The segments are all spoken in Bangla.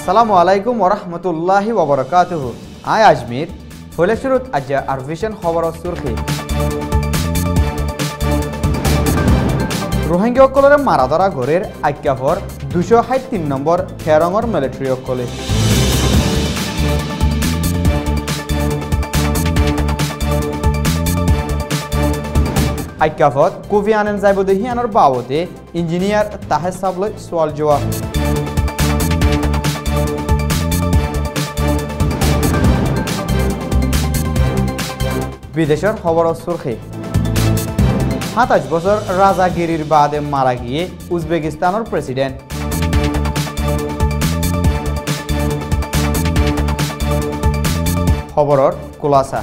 আসসালামু আলাইকুম ওরহমতুল্লাহি ওবরকাতুহু। আয় আজমির ফলে শুরুত আজ আরভিশন খবর সুরখি রোহিঙ্গা অকলের মারাধরা ঘরের আজ্ঞাভর 263 নম্বর খেরঙর মিলিটারি অকলে আজ্ঞাভত কোফি আনান যাইবদেহিয়ানোর বাবদে ইঞ্জিনিয়ার তাহের সাবলৈ সোয়াল জবাব। বিদেশের খবর সুরখি 27 বছর রাজাগিরির বাদে মারা গিয়ে উজবেকিস্তানের প্রেসিডেন্ট। খবরের খুলাসা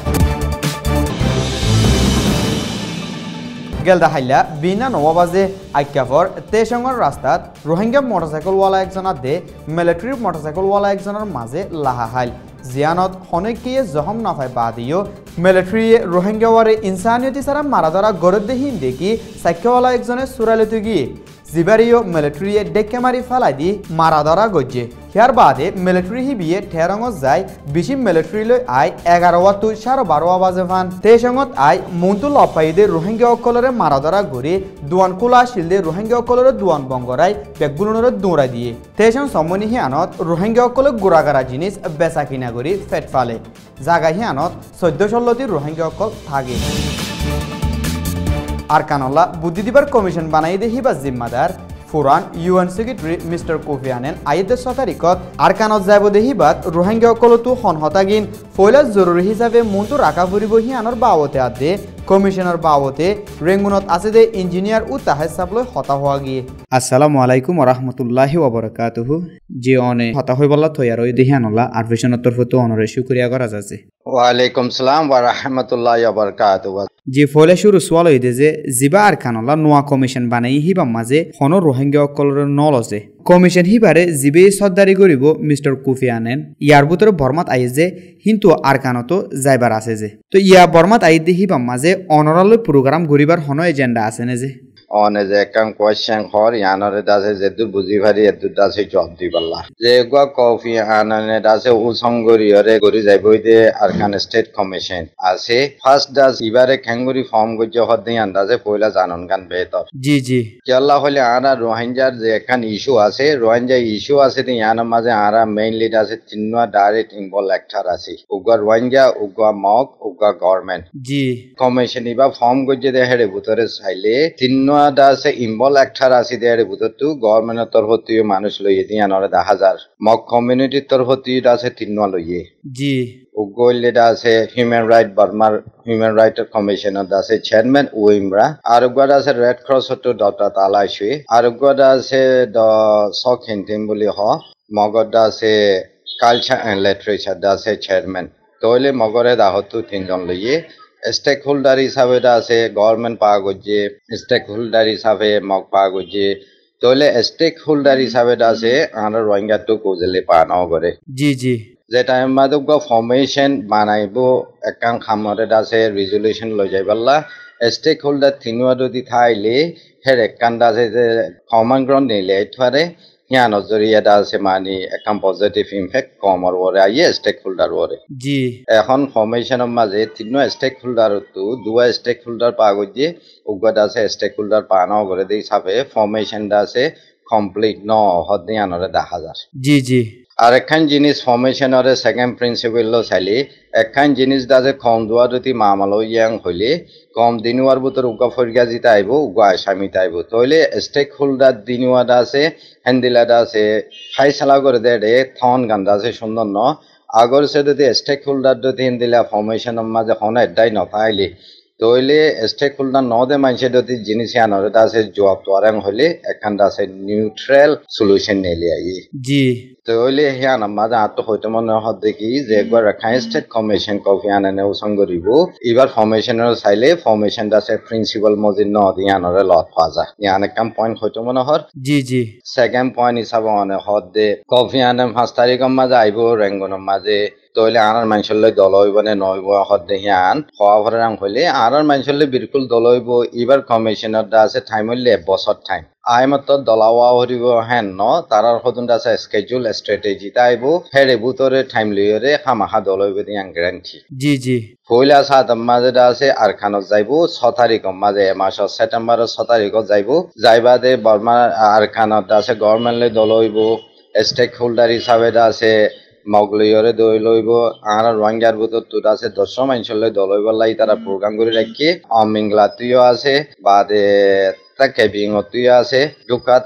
গেলদা হাইলা বিনা নবাবাজে আজ্ঞাভর তেসঙ্গর রাস্তাত রোহিঙ্গা মোটরসাইকেলওয়ালা একজনের দে মিলিটারি মোটরসাইকেলওয়ালা একজনের মাঝে লাহা হাইল জিয়ানত হনেকিয়ে জহম নাফায় বাদিও মিলিটারি রোহিঙ্গাওয়ারে ইনসানিয়তি সারা মারাধরা গরদ দেহিন দেখি সাক্ষাওয়ালা একজনে সুরালেতে গিয়ে জিবারিও মিলিটারি ডেকে মারি ফালাই দি মারাধরা গজ্জে। হিয়ার বাদে মিলিটারি হিবিয়ে ঠেরঙত যায় বেশি মিলিটারি লৈ আই 11 টু 12:30 বাজে ফান তেসঙ্গত আই মন্তুল অপাইদে রোহিঙ্গা অকলরে মারাধরা গড়ে দুয়ান কুলা শিলদে রোহিঙ্গা অকলরে দুয়ান বঙ্গরাই বেগুলনরে দৌড়া দিয়ে তেসং সমনি হিয়ানত রোহিঙ্গা অকলে গোড়াগারা জিনিস বেচা কিনা করি ফেট ফালে জাগা হিয়ানত 14-16টি রোহিঙ্গা অকল থাকে। আরকানল্লা বুদ্ধি দিবার কমিশন বানাই দেহিবা জিম্মাদার ফুরান UN secretary mister Kofi Annan আইদের 6 তারিখত আরকানত যাইব দেহিবাত রোহিঙ্গা অকলতো হনহতাগিন ফয়লাস জরুরি হিসাবে মন্তু রাখা ফুরিব হিয়ানোর বাবতে আদে কমিশনার বাবতে রেঙ্গুনত আছে দে ইঞ্জিনিয়ার ও তাহের সাবলৈ হতা হওয়া গিয়ে। আসসালামু আলাইকুম ওরহমতুল্লাহি ওবরাকাতুহু। যে অনে হতা হই বলা থয়ার ওই দেহিয়ানলা আরভিশনের তরফতো অনরে শুকরিয়া করা যাচ্ছে। ওয়ালাইকুম সালাম ওয়া রাহমাতুল্লাহি ওয়া বারাকাতুহু। যে ফলে শুরু সোয়াল হইতে যে জিবা আরকানলা নোয়া কমিশন বানাই হিবা মাঝে হন রোহিঙ্গা অকলর নলছে কমিশন হিবারে জিবে সদ্দারি করিব মিস্টার কোফি আনান ইয়ার ভিতরে বর্মাত আই যে কিন্তু আরকানতো যাইবার আছে যে তো ইয়া বর্মাত আই দে হিবা মাঝে অনরালয় প্রোগ্রাম গরিবার হন এজেন্ডা আছে না যে অনে যে কাম কোয়েশ্চন হর ইয়ানরে দাসে যেদুর বুঝি পারি এদুর দাসে জব দিবাল্লা যে গো কফি আনানে দাসে উসংগরিয়রে গরি যাইবইদে আরকান স্টেট কমিশন আছে ফার্স্ট দাস ইবারে খেঙ্গুরি ফর্ম গজ্জ হদে আন্দাজে পয়লা জানন গান বেতর জি জি কেল্লা হলে আনা রোহিঙ্গার যে একখান ইস্যু আছে রোহিঙ্গা ইস্যু আছে তে ইয়ানার মাঝে আরা মেইনলি দাসে তিনটা ডাইরেক্ট ইনভলভ একটার আছে উগা রোহিঙ্গা উগা মক উগা গভর্নমেন্ট জি কমিশন ইবা ফর্ম গজ্জ দে হেরে ভিতরে চাইলে তিন আছে ইনভলভ একটার আছে দেয়ারে ভিতরতো গভর্নমেন্টের তরফতীয় মানুষ লইয়ে দিয়া নরে 10,000 মক কমিউনিটির তরফতীয় আছে তিনটা লইয়ে জি উগোইলেটা আছে হিউম্যান রাইট বার্মার হিউম্যান রাইট কমিশনের আছে চেয়ারম্যান ওইমরা আর উগোটা আছে রেড ক্রস হতো ডক্টর তালাইশুই আর উগোটা আছে দ সক হিন্টিম বলি হ মগরটা আছে কালচার এন্ড লিটারেচার আছে চেয়ারম্যান তইলে মগরে দাহতো তিনজন লইয়ে স্টেক হোল্ডার হিসাবে আছে গভর্নমেন্ট পাওয়া গজ্জে স্টেক হোল্ডার হিসাবে মগ পাওয়া গজ্জে তাহলে স্টেক হোল্ডার হিসাবে আছে আমরা রোহিঙ্গা তো কোজেলে পাওয়া করে জি জি যে টাইম মাদক ফর্মেশন বানাইব একান খামরে আছে রেজুলেশন লই যাইবাল্লা স্টেক হোল্ডার তিনওয়া যদি থাইলে হের একান আছে যে কমন গ্রাউন্ড নিলে থারে হিয়া নজরিয়া আছে মানে একান পজিটিভ ইমপ্যাক্ট কমর ওরে আইয়ে স্টেক হোল্ডার ওরে জি এখন ফর্মেশনের মাঝে তিনটা স্টেক হোল্ডার তো দুয়া স্টেক হোল্ডার পাওয়া গিয়ে উগত আছে স্টেক হোল্ডার পানো করে দিয়ে হিসাবে ফর্মেশনটা আছে কমপ্লিট ন হদে আনরে 10,000 জি জি আর একখান জিনিস ফর্মেশনের সেকেন্ড প্রিন্সিপাল চাইলে একখান জিনিস দাজে কম দোয়া যদি মামালো ইয়াং হইলে কম দিনুয়ার ভিতর উগা ফরিয়া জিতে আইব উগা আসামিতে আইব তাহলে স্টেক হোল্ডার দিনুয়াটা আছে হ্যান্ডিলাটা আছে ফাইসালা করে দে থন গান্দা আছে সুন্দর ন আগর সে যদি স্টেক হোল্ডার যদি হ্যান্ডিলা ফর্মেশনের মাঝে হন এডাই নথাইলে তাহলে স্টেক হোল্ডার নদে মানুষের যদি জিনিস আনরে আছে জবাব তোয়ারাং হলে একখান আছে নিউট্রাল সলিউশন নিলে আইয়ে জি তাহলে হিয়ান মাঝে আত্ম হইতে মনে হয় দেখি যে একবার রাখাই স্টেট কমিশন কফি আনানে উসংগরিব এবার ফর্মেশনের চাইলে ফর্মেশনটা আছে প্রিন্সিপাল মজিদ ন দিয়ানরে লত পাওয়া যায় ইয়ান একখান পয়েন্ট হইতে মনে হয় জি জি সেকেন্ড পয়েন্ট হিসাবে মনে হয় দে কফি আনাম 5 তারিখের মাঝে আইব রেঙ্গনের মাঝে তইলে আনার মানুষলে দল হইব নে নইব হদ্দে হিয়ান হওয়া ভরে রাং হইলে আনার মানুষলে বিলকুল দল হইব এবার কমিশনার দা আছে টাইম হইলে বছর টাইম আই মত দলাওয়া হরিব হেন ন তারার হদুন আছে স্কেজুল স্ট্র্যাটেজি তাইব হেরে বুতরে টাইম লিয়রে হামাহা দল হইব দিয়াং গ্যারান্টি জি জি পয়লা সাত মাঝে আছে আরখানত যাইব 6 তারিখ মাঝে মাস সেপ্টেম্বর 6 তারিখ যাইব যাইবাদে বর্মা আরখানত আছে গভর্নমেন্টলে দল হইব স্টেক হোল্ডার হিসাবে আছে মগলইরে দই লইব আর রোহিঙ্গার ভিতর তুই আছে 10 মানুষলে দল হইব লাই তারা প্রোগ্রাম করে রাখি অমিংলা তুইও আছে বাদে তা কেবিং তুই আছে দুকাত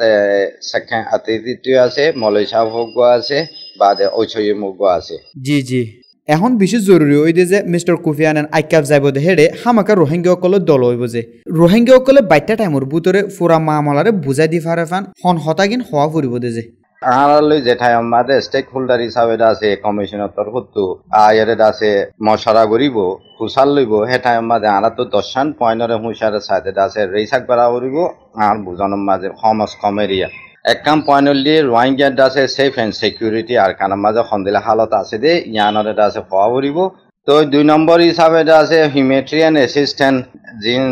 সেকেন্ড আতিথি তুই আছে মলয়সা ভোগ আছে বাদে ঐছয় মুগ আছে জি জি এখন বিশেষ জরুরি ওই যে মিস্টার কোফি আনান আইকাপ যাইব দে হেডে হামাকা রোহিঙ্গাসকলে দল হইব যে রোহিঙ্গাসকলে বাইটা টাইমর ভিতরে ফুরা মামলারে বুঝাই দি ফারে ফান হন হতাগিন হওয়া ফুরিব দে যে আনারলে যেঠাই আমাদের স্টেক হোল্ডার হিসাবে আছে কমিশনের তরফতো আয়ারে আছে মশারা করিব হুসাল লইব হেঠাই আমাদের আনা তো 10 পয়েন্টরে হুসারে সাথে আছে রেসাক করা করিব আর বুঝানোর মাঝে হমস কম এরিয়া এককাম পয়েন্টলি রোহিঙ্গার আছে সেফ এন্ড সিকিউরিটি আর কানার মাঝে সন্দিলা হালত আছে দে ইয়ানরে আছে হওয়া করিব তো 2 নম্বর হিসাবে আছে হিউম্যানিটেরিয়ান অ্যাসিস্ট্যান্ট জিন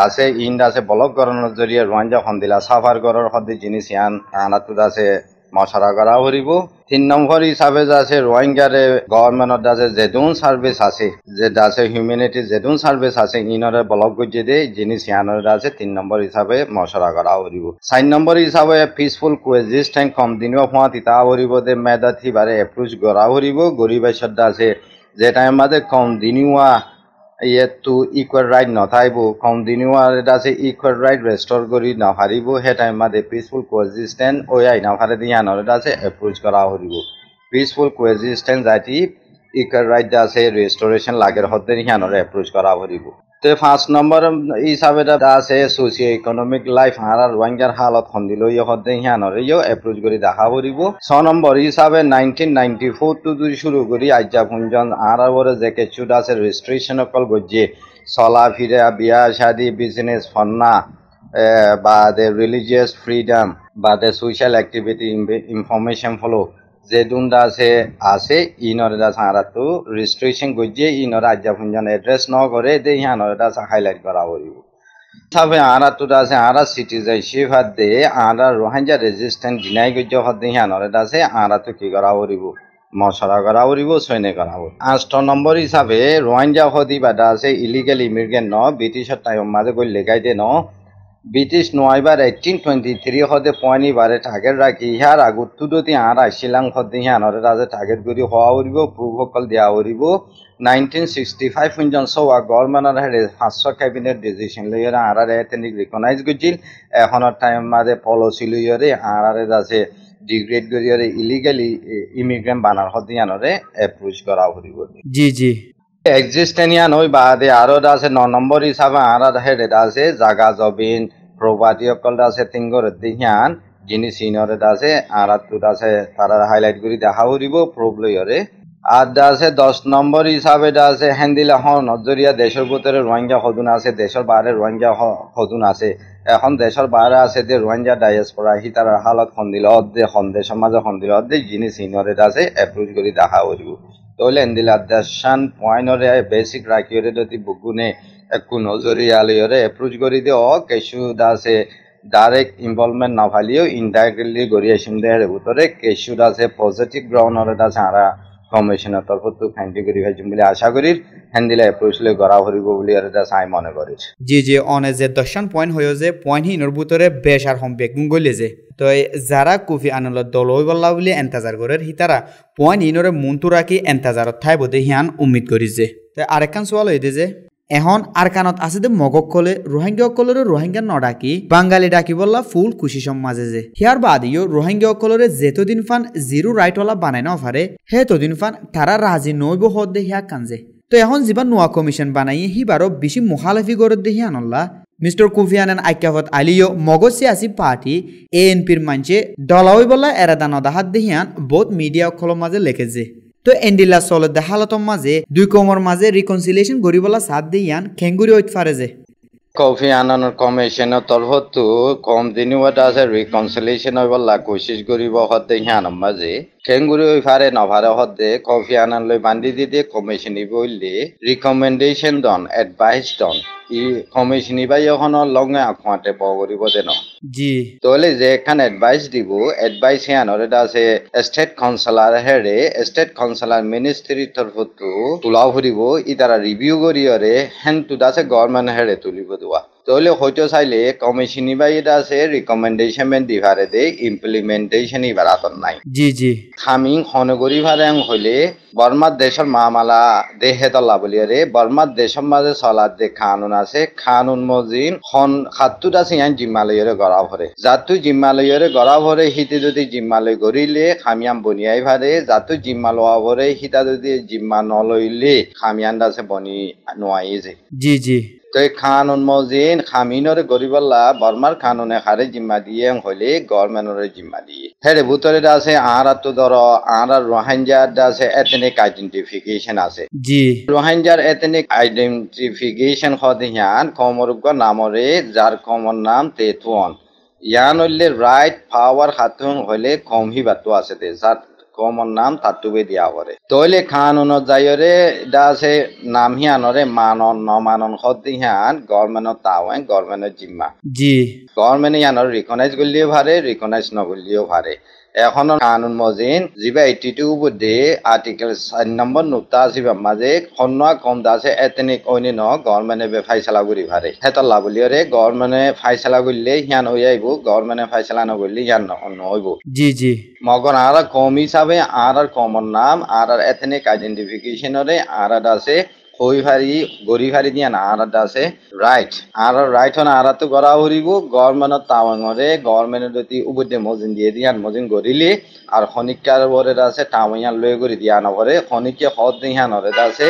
আছে ইন আছে ব্লক করানোর জরিয়ে রোহিঙ্গা সন্দিলা সাফার করার হদ্দে জিনিস ইয়ান আনাতো আছে মশারা করা হরিব 3 নম্বর হিসাবে আছে রোহিঙ্গারে গভর্নমেন্ট আছে যেদুন সার্ভিস আছে যে আছে হিউম্যানিটি যেদুন সার্ভিস আছে ইনরে ব্লক গজে দে জিনিস ইয়ানরে আছে 3 নম্বর হিসাবে মশারা করা হরিব 4 নম্বর হিসাবে পিসফুল কোএক্সিস্টেন্স কম দিনও হওয়া তিতা হরিব দে মেদাথি বারে অ্যাপ্রোচ করা হরিব গরিবের সদ্দা আছে যে টাইম মাঝে কম দিনুয়া ইয়েতো ইকুয়াল রাইট নথাইব কম দিনুয়ার আছে ইকুয়াল রাইট রেস্টোর করি নাহারিব হে টাইম মাঝে পিসফুল কোএক্সিস্টেন্স ওই আই নাহারে দিয়ানরে আছে অ্যাপ্রোচ করা হরিব পিসফুল কোএক্সিস্টেন্স জাতি ইকুয়াল রাইট আছে রেস্টোরেশন লাগের হদ্দে হিয়ানরে অ্যাপ্রোচ করা হরিব তো 5 নম্বর হিসাবে আছে সোশিও ইকোনমিক লাইফ আর রোহিঙ্গার হালত হন্দিল ইয়ে হদ্দে হিয়ানরে ইয়ে অ্যাপ্রোচ করে দেখা হরিব 6 নম্বর হিসাবে 1994 টু শুরু করি আজ্জা পুঞ্জন আর ওরে যে কিছু আছে রেস্ট্রিকশন অকল গজে চলা ফিরে বিয়া শাদি বিজনেস ফন্না বাদে রিলিজিয়াস ফ্রিডম বাদে সোশ্যাল অ্যাক্টিভিটি ইনফরমেশন ফলো যে দুন্দা আছে ইনরে আছে আর তো রেস্ট্রিকশন গজে ইনরে আজ্জা পুঞ্জন এড্রেস ন করে দে হিয়ানরে আছে হাইলাইট করা হইব তবে আর তো আছে আর সিটিজেনশিপ হাত দে আর রোহিঙ্গা রেজিস্ট্যান্ট ডিনাই গজে হাত দে হিয়ানরে আছে আর তো কি করা হইব মশারা করা হইব সৈন্য করা হইব 8 নম্বর হিসাবে রোহিঙ্গা হদি বাদা আছে ইলিগাল ইমিগ্রেন্ট ন ব্রিটিশের টাইম মাঝে গই লেগাই দে ন ব্রিটিশ নয়বার 1823 হদে পয়নি বারে টার্গেট রাখি ইহার আগত তুদতি আর শিলং হদে হিয়ানরে আছে টার্গেট করি হওয়া হইব প্রুভকল দেওয়া হইব 1965 পর্যন্ত সওয়া গভর্নমেন্টের হেডে 500 ক্যাবিনেট ডিসিশন লইরা আর এথনিক রিকগনাইজ গজিল এখনৰ টাইম মাঝে পলিসি লইরে আর আছে ডিগ্রেড করিরে ইলিগালি ইমিগ্রেন্ট বানার হদে হিয়ানরে অ্যাপ্রোচ করা হইব জি জি এক্সিস্টেনিয়ান ওই বাদে আরো আছে 9 নম্বর হিসাবে আর হেডে আছে জাগা জবিন প্রপার্টি অকল আছে তিনগর দিহান জিনিস ইনরে আছে আর তুত আছে তারা হাইলাইট করে দেখা হইব প্রবলইরে আর আছে 10 নম্বর হিসাবে আছে হ্যান্ডিলা হন নজরিয়া দেশের ভিতরে রোহিঙ্গা হদুন আছে দেশের বাইরে রোহিঙ্গা হদুন আছে এখন দেশের বাইরে আছে যে রোহিঙ্গা ডায়াসপোরা হি তার হালত হন্দিল অদে হন্দে সমাজে হন্দিল অদে জিনিস ইনরে আছে অ্যাপ্রোচ করে দেখা হইব তোলে এন্দিলা দশান পয়েন্টরে বেসিক রাখিরে যদি বুগুনে একু নজরিয়া লইরে অ্যাপ্রোচ করি দে ও কিছু আছে ডাইরেক্ট ইনভলভমেন্ট না ভালিও ইনডাইরেক্টলি গড়ি আসিম দেহের ভিতরে কিছু আছে পজিটিভ গ্রাউন্ডরে আছে আরা কমিশনের তরফতো ফাইন্ডি করি ভাইজুম বলে আশা করি হ্যান্ডিলা অ্যাপ্রোচ লই গড়া হরিব বলে আর এটা সাই মনে করিস জি জি অনে যে দশান পয়েন্ট হইও যে পয়েন্ট হিনর ভিতরে বেশ আর হম বেগুন গলে যে তো যারা কোফি আনাল দল হই বললা বলে এন্তাজার করে হিতারা পয়েন্ট হিনরে মনটো রাখি এন্তাজারত থাইব দে হিয়ান উম্মিদ করিছে তো আরেকখান সওয়াল হইতে যে এখন আর কানত আছে দে মগকলে রোহিঙ্গা কলরে রোহিঙ্গা নডাকি বাঙালি ডাকি বললা ফুল খুশি সমাজে যে হিয়ার বাদিও রোহিঙ্গা কলরে যেতদিন ফান জিরো রাইটওয়ালা বানাই না পারে হে তদিন ফান তারা রাজি নইব হদ দে হিয়া কানজে তো এখন যিবা নোয়া কমিশন বানাই হিবারও বেশি মুখালাফি করে দে হিয়া নল্লা মিস্টার কোফি আনান আইকাফত আলিও মগজ সিয়াসি পার্টি এএনপির মানছে দলাওই বলা এরাদা নদাহাত দেহিয়ান বহুত মিডিয়া অকলৰ মাঝে লেখেছে তো এন্ডিলা চলত দেহালতম মাঝে দুই কমৰ মাঝে রিকনসিলিয়েশন গরিবলা সাথ দিয়ান খেঙ্গুরি ওইট ফারে যে কফি আনানোর কমিশনের তরফতো কম দিনওয়াটা আছে রিকনসিলিয়েশন হইবলা কোশিশ করিব হতে হিয়ান মাঝে কেঙ্গুরি ওই ফারে নভারে হদ্দে কফি আনান লই বান্দি দিতে কমিশনি বললে রিকমেন্ডেশন দন এডভাইস দন ই কমিশনি বাই এখন লঙ্গে আখোয়াতে পগরিব দেন জি তাহলে যে এখান এডভাইস দিব এডভাইস হিয়ানরে আছে স্টেট কাউন্সিলর হেরে স্টেট কাউন্সিলর মিনিস্ট্রি তরফতু তুলাও ফুরিব ই তারা রিভিউ করিয়রে হেন তুদাছে গভর্নমেন্ট হেরে তুলিব দেওয়া তাহলে হয়তো চাইলে কমিশনি বা এটা আছে রিকমেন্ডেশন দিভারে দে ইমপ্লিমেন্টেশন ইবার আতন নাই জি জি খামিং হনগরি ভারে হইলে বর্মার দেশের মামালা দেহে তল্লা বলিয়ারে বর্মার দেশের মাঝে চলার যে কানুন আছে কানুন মজিন হন খাতুত আছে ইয়ান জিম্মালয়রে গড়া ভরে যাতু জিম্মালয়রে গড়া ভরে হিতে যদি জিম্মালয় গড়িলে খামিয়াম বনিয়াই ভারে যাতু জিম্মা লওয়া ভরে হিতা যদি জিম্মা নলইলে খামিয়ান আছে বনি নোয়াই যে জি জি তো কানুন মজিন খামিনরে গরিবল্লা বর্মার কানুনে হারে জিম্মা দিয়ে হইলে গভর্নমেন্টরে জিম্মা দিয়ে হেরে ভিতরে আছে আর তো ধর আর রোহিঙ্গার আছে এথনিক আইডেন্টিফিকেশন আছে জি রোহিঙ্গার এথনিক আইডেন্টিফিকেশন হদিয়ান কমরুগ নামরে যার কমর নাম তেতুন ইয়ান হইলে রাইট পাওয়ার হাতুন হইলে কম হিবাতো আছে দে যার কমন নাম তাতুবে দিয়া করে তইলে কানুন যাইরে দাসে নাম হিয়ানরে মানন নমানন হদিহান গভর্নমেন্ট তাওয়েন গভর্নমেন্টের জিম্মা জি গভর্নমেন্ট ইয়ানর রিকগনাইজ করলেও ভারে রিকগনাইজ নকরলেও ভারে এখন কানুন মজিন জিবা 82 বুদ্ধে আর্টিকেল 4 নম্বর নুক্তা আসিবা মাঝে খন্না কম দাসে এতনিক অইনি ন গভর্নমেন্টে বে ফাইসালা করি ভারে হেতলা বলিয়রে গভর্নমেন্টে ফাইসালা করলে হিয়ান হই আইব গভর্নমেন্টে ফাইসালা ন করলে হিয়ান ন হইব জি জি মগন আর কম হিসাবে আর কমন নাম আর এথনিক আইডেন্টিফিকেশনরে আর আছে হই ভারি গরি ভারি দিয়া না আর আছে রাইট আর রাইট হন আর তো গড়া হরিব গভর্নমেন্ট তাওয়াঙরে গভর্নমেন্ট যদি উবুদে মজিন দিয়ে দিয়ান মজিন গরিলে আর খনিকার বরে আছে তাওয়াঙান লই গরি দিয়া নভরে খনিকে হদ দিহান হরে আছে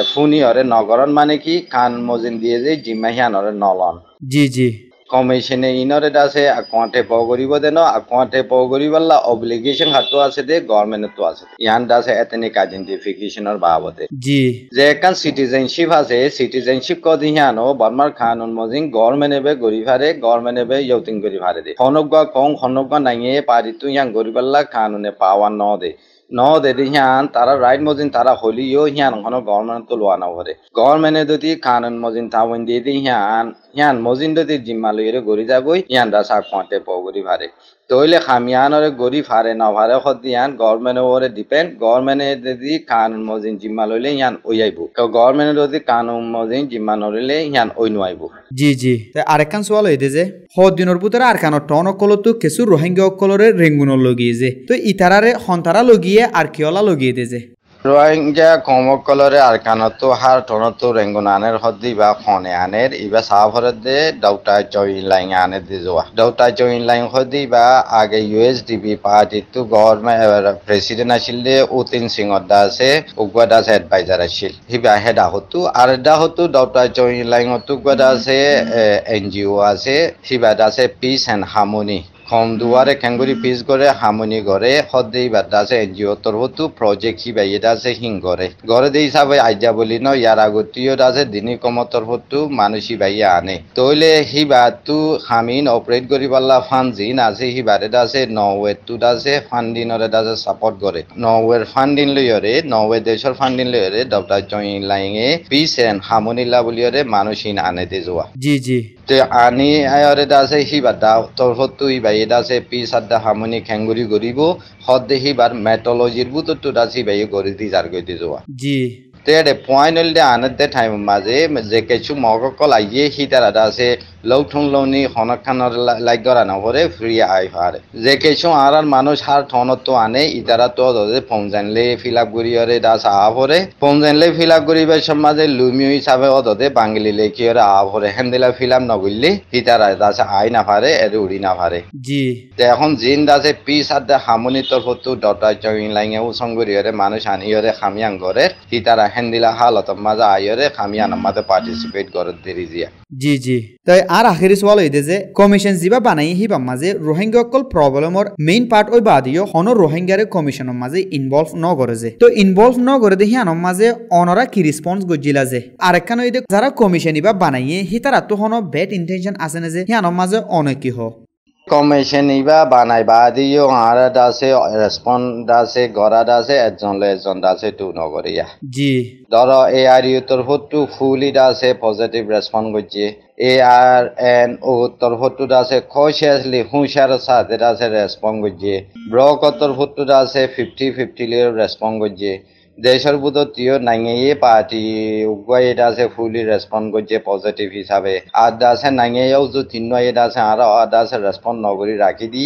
ফুনি হরে নগরন মানে কি কান মজিন দিয়ে যে জিম্মাহিয়ানরে নলন জি জি কমিশনে ইনরে আছে আকোয়াটে পগরিব দেন আকোয়াটে পগরিবাল্লা অব্লিগেশন হাতো আছে দে গভর্নমেন্ট তো আছে ইয়ান দাসে এথনিক আইডেন্টিফিকেশনের বাবদে জি যে কান সিটিজেনশিপ আছে সিটিজেনশিপ কদিহানো বর্মার কানুন মজিন গভর্নমেন্ট বে গরিভারে গভর্নমেন্ট বে ইয়তিং গরিভারে দে হনগা কং হনগা নাইয়ে পারিতু ইয়ান গরিবাল্লা কানুনে পাওয়া ন দে ন দে হিয়ান তারা রাইট মজিন তারা হলিও হিয়ান হন গভর্নমেন্ট তো লোয়া না ভরে গভর্নমেন্টে যদি কানুন মজিন তাওয়ান দিয়ে দি হিয়ান মজিন যদি জিম্মা লইরে গড়ি যাবই হিয়ান দাসা কোয়াতে পগরি ভারে তইলে খামিয়ানরে গড়ি ফারে না ভারে হদিয়ান গভর্নমেন্ট ওরে ডিপেন্ড গভর্নমেন্টে যদি কানুন মজিন জিম্মা লইলে হিয়ান ওই আইব তো গভর্নমেন্ট যদি কানুন মজিন জিম্মা নরিলে হিয়ান ওই নইব জি জি আরেকখান সোয়াল হইতে যে দিনের ভিতরে আর কানো টন অকলতো কিছু রোহিঙ্গা অকলরে রেঙ্গুনর লগিয়ে যে তো ইতারারে হন্তারা লগিয়ে আর কিয়লা লগিয়ে দে যে রোহিঙ্গা কমকলরে আর কানতো হার টনতো রেঙ্গুনানের হদ্দি বা খনে আনের ইবা সাফরে দে ডাউটা জয়েন লাইন আনে দি যোৱা ডাউটা জয়েন লাইন হদ্দি বা আগে ইউএসডিপি পার্টি তো গভর্নমেন্ট প্রেসিডেন্ট আছিল দে উতিন সিংহ দা আছে উগবাদা আছে এডভাইজার আছিল হিবা হেডা হতু আর দা হতু ডাউটা জয়েন লাইন হতু গদা আছে এনজিও আছে হিবা দা আছে পিস এন্ড হারমনি কম দুয়ারে কেঙ্গুরি পিস করে হামনি করে হদ্দেই বাদ আছে এনজিও তরফতো প্রজেক্ট হিবা এটা আছে হিং করে ঘরে দিয়ে হিসাবে আইজা বলি ন ইয়ার আগতীয় আছে দিনী কম তরফতো মানুষই বাইয়া আনে তইলে হিবা তু হামিন অপারেট করি পাল্লা ফান্ড জিন আছে হিবারে আছে নওয়ে তু আছে ফান্ডিনরে আছে সাপোর্ট করে নওয়ের ফান্ডিন লইরে নওয়ে দেশের ফান্ডিন লইরে ডক্টর জয়েন লাইনে পিস এন্ড হামনিলা বলিরে মানুষই আনে দে যোৱা জি জি তে আনি আয়রে আছে হিবা দা তরফতো ইবা এটা আছে পিস আদা হামনি খেঙ্গুরি গরিব হদ্দে হিবার মেট্রোলজির বুতো দাসি বাই গরি দি যার গই দি যোৱা জি তেরে পয়েন্ট হলদে আনতে টাইম মাঝে যে কিছু মগকল আইয়ে হিতারা আছে লৌঠং লৌনি হনখানর লাইক গরা না ভরে ফ্রি আই পারে যে কিছু আর মানুষ হার ঠনত তো আনে ইতারা তো দে ফোন জানলে ফিল আপ করিয়রে দাস আ ভরে ফোন জানলে ফিল আপ করিবে সমাজে লুমিও হিসাবে অদতে বাঙালি লেখিয়রে আ ভরে হ্যান্ডেলা ফিল আপ নগইলে হিতারা দাস আই না পারে এর উড়ি না পারে জি এখন জিন দাসে পিস আদা হামনি তরফতো ডটা জয়েন লাইনে উসংগরিয়রে মানুষ আনিয়রে খামিয়াং করে হিতারা হ্যান্ডেলা হালত মাজা আইয়রে খামিয়ান মাঝে পার্টিসিপেট করে দেরি জিয়া জি জি তাই আর আখেরি সওয়াল হইতে যে কমিশন জিবা বানাই হিবা মাঝে রোহিঙ্গা অকল প্রবলেমর মেইন পার্ট ওই বাদিও হন রোহিঙ্গারে কমিশনের মাঝে ইনভলভ ন করে যে তো ইনভলভ ন করে দেখি আনম মাঝে অনরা কি রেসপন্স গজিলা যে আরেকখান হইতে যারা কমিশন ইবা বানাইয়ে হি তারা তো হন ব্যাড ইন্টেনশন আছে না যে হি আনম মাঝে অনেক কি হ কমিশন ইবা বানাই বাদিও আর দাসে রেসপন্ড দাসে গড়া দাসে একজন দাসে টু নগরিয়া জি ধরো এ আর ইউ তরফটু ফুলি দাসে পজিটিভ রেসপন্ড করছে এ আর এন ও তরফটু দাসে কনসিয়াসলি হুঁশিয়ার সাথে দাসে রেসপন্ড করছে ব্রক তরফটু দাসে 50-50 রেসপন্ড করছে দেশের বুধতীয় নাইয়ে পার্টি উগুয়াই দাসে ফুলি রেসপন্ড করছে পজিটিভ হিসাবে আর দাসে নাইয়েও যে তিন দাসে আর দাসে রেসপন্ড নগরী রাখি দি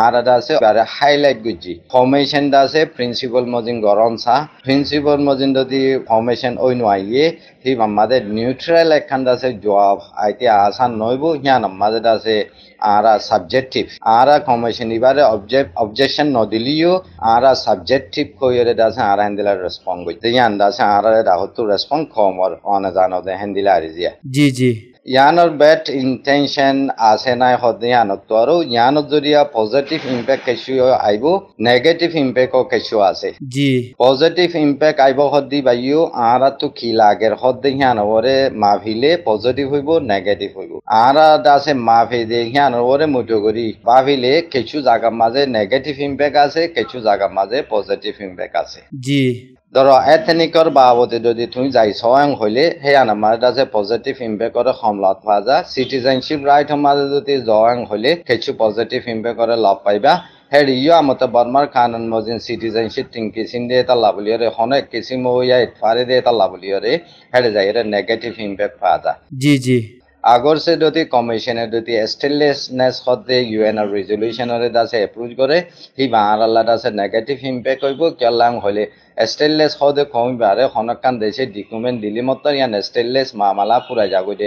আর দাসে হাইলাইট করছি ফর্মেশন দাসে প্রিন্সিপাল মজিন গরম সা প্রিন্সিপাল মজিন যদি ফর্মেশন ওই নয় হি আমাদের নিউট্রাল একখান দাসে জবাব আইতে আসান নইব হিয়ান আমাদের দাসে আর সাবজেক্টিভ আর কমিশন এবারে অবজেকশন নদিলিও আর সাবজেক্টিভ কইরে দাসে আর হ্যান্ডেলার রেসপন্ড করতে ইয়ান দাসে আর দাহতু রেসপন্ড কমর অন জানো দে হ্যান্ডেলার রিজিয়া জি জি ইয়ানোর ব্যাড ইন্টেনশন আছে নাই হদে ইয়ানত তো আর ইয়ানত জরিয়া পজিটিভ ইম্প্যাক্ট কিছু আইব নেগেটিভ ইম্প্যাক্টও কিছু আছে জি পজিটিভ ইম্প্যাক্ট আইব হদি বাইও আর তো কি লাগের হদে ইয়ানরে মাভিলে পজিটিভ হইব নেগেটিভ হইব আর দাসে মাভি দে ইয়ানরে মুটো করি ভাবিলে কিছু জায়গার মাঝে নেগেটিভ ইম্প্যাক্ট আছে কিছু জায়গার মাঝে পজিটিভ ইম্প্যাক্ট আছে জি ধরো এথনিকর বাবদে যদি তুমি যাই স্বয়ং হইলে সেই আমার কাছে পজিটিভ ইম্প্যাক্টর সমলত পাওয়া যায় সিটিজেনশিপ রাইট মাঝে যদি জয়ং হইলে কিছু পজিটিভ ইম্প্যাক্টর লাভ পাইবা হেৰিও আমতে বৰ্মাৰ কানুন মজিন সিটিজেনশিপ তিন কিসিম দিয়ে এটা লাভ লিয়রে অনেক কিসিম ওয়া ইতফারে দিয়ে এটা লাভ লিয়রে হেরে যায় এর নেগেটিভ ইম্প্যাক্ট পাওয়া যায় জি জি আগর সে যদি কমিশনের যদি স্টেনলেসনেস হতে ইউএন এর রেজলিউশনের দাসে অ্যাপ্রুভ করে হি বাংলা দাসে নেগেটিভ ইম্প্যাক্ট হইব কেলাং হলে স্টেনলেস হতে কমিবারে হনকান দেশে ডকুমেন্ট দিলি মত ইয়ান স্টেনলেস মামলা পুরা যাগো দে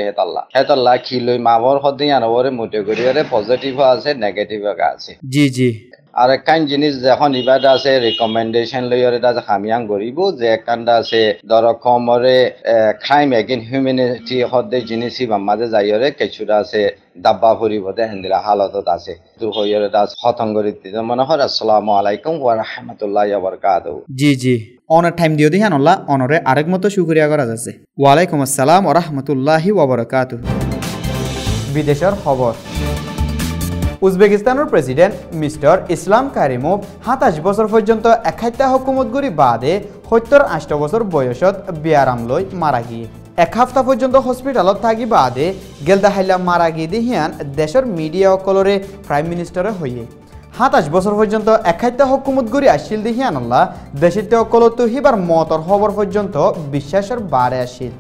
হেতাল্লা খিলই মাবর হতে ইয়ান ওরে মোটে করিয়ারে পজিটিভ আছে নেগেটিভ আছে জি জি আর একখান জিনিস যখন ইবাদা আছে রিকমেন্ডেশন লইরে দা খামিয়াং করিব যে একখানটা আছে ধর কমরে ক্রাইম এগেইন হিউম্যানিটি হদে জিনিস মাঝে যাইরে কিছুটা আছে দাব্বা ফুরিব দে হেন্দিলা হালতত আছে তো হইরে দা হতঙ্গরিত মনে হয় আসসালামু আলাইকুম ওয়া রাহমাতুল্লাহি ওয়া বারাকাতুহু জি জি অনার টাইম দিও দিহান আল্লাহ অনরে আরেক মতো শুকরিয়া করা যাচ্ছে ওয়া আলাইকুম আসসালাম ওয়া রাহমাতুল্লাহি ওয়া বারাকাতুহু বিদেশের খবর উজবেকিস্তানের প্রেসিডেন্ট মিস্টার ইসলাম কারিমোভ 27 বছর পর্যন্ত একাইতা হুকুমত গুরি বাদে 78 বছর বয়সত বিয়ারাম লই মারা গিয়ে এক সপ্তাহ পর্যন্ত হসপিটালত থাকি বাদে গেলদা হাইলা মারা গিয়ে দিহিয়ান দেশের মিডিয়া অকলরে প্রাইম মিনিস্টারে হইয়ে 27 বছর পর্যন্ত একাইতা হুকুমত গুরি আসছিল দিহিয়ান আল্লাহ দেশিতে অকলত হিবার মতর খবর পর্যন্ত বিশ্বাসের বারে আসিল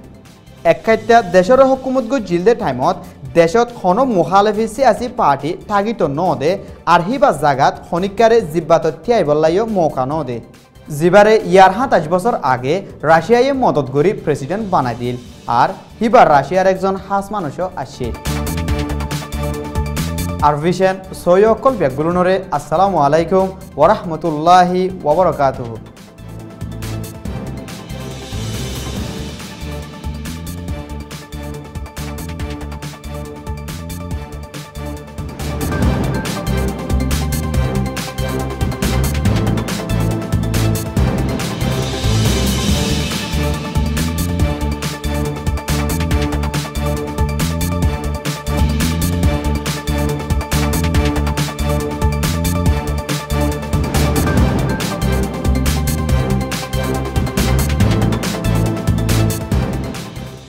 একাইতা দেশের হুকুমত গু জিলদে টাইমত দেশত কোনো মুখালেফি সিয়াসি পার্টি থাকিত নদে আর হিবা জাগাত খনিকারে জিব্বাত থিয়াইবল্লাইও মৌকা নদে জিবারে ইয়ার 27 বছর আগে রাশিয়ায় মদত করি প্রেসিডেন্ট বানাই দিল আর হিবার রাশিয়ার একজন হাস মানুষও আসছে আর ভিশন সৈয়কল ব্যাগগুলোনরে আসসালামু আলাইকুম ওয়া রাহমাতুল্লাহি ওয়া বারাকাতুহু।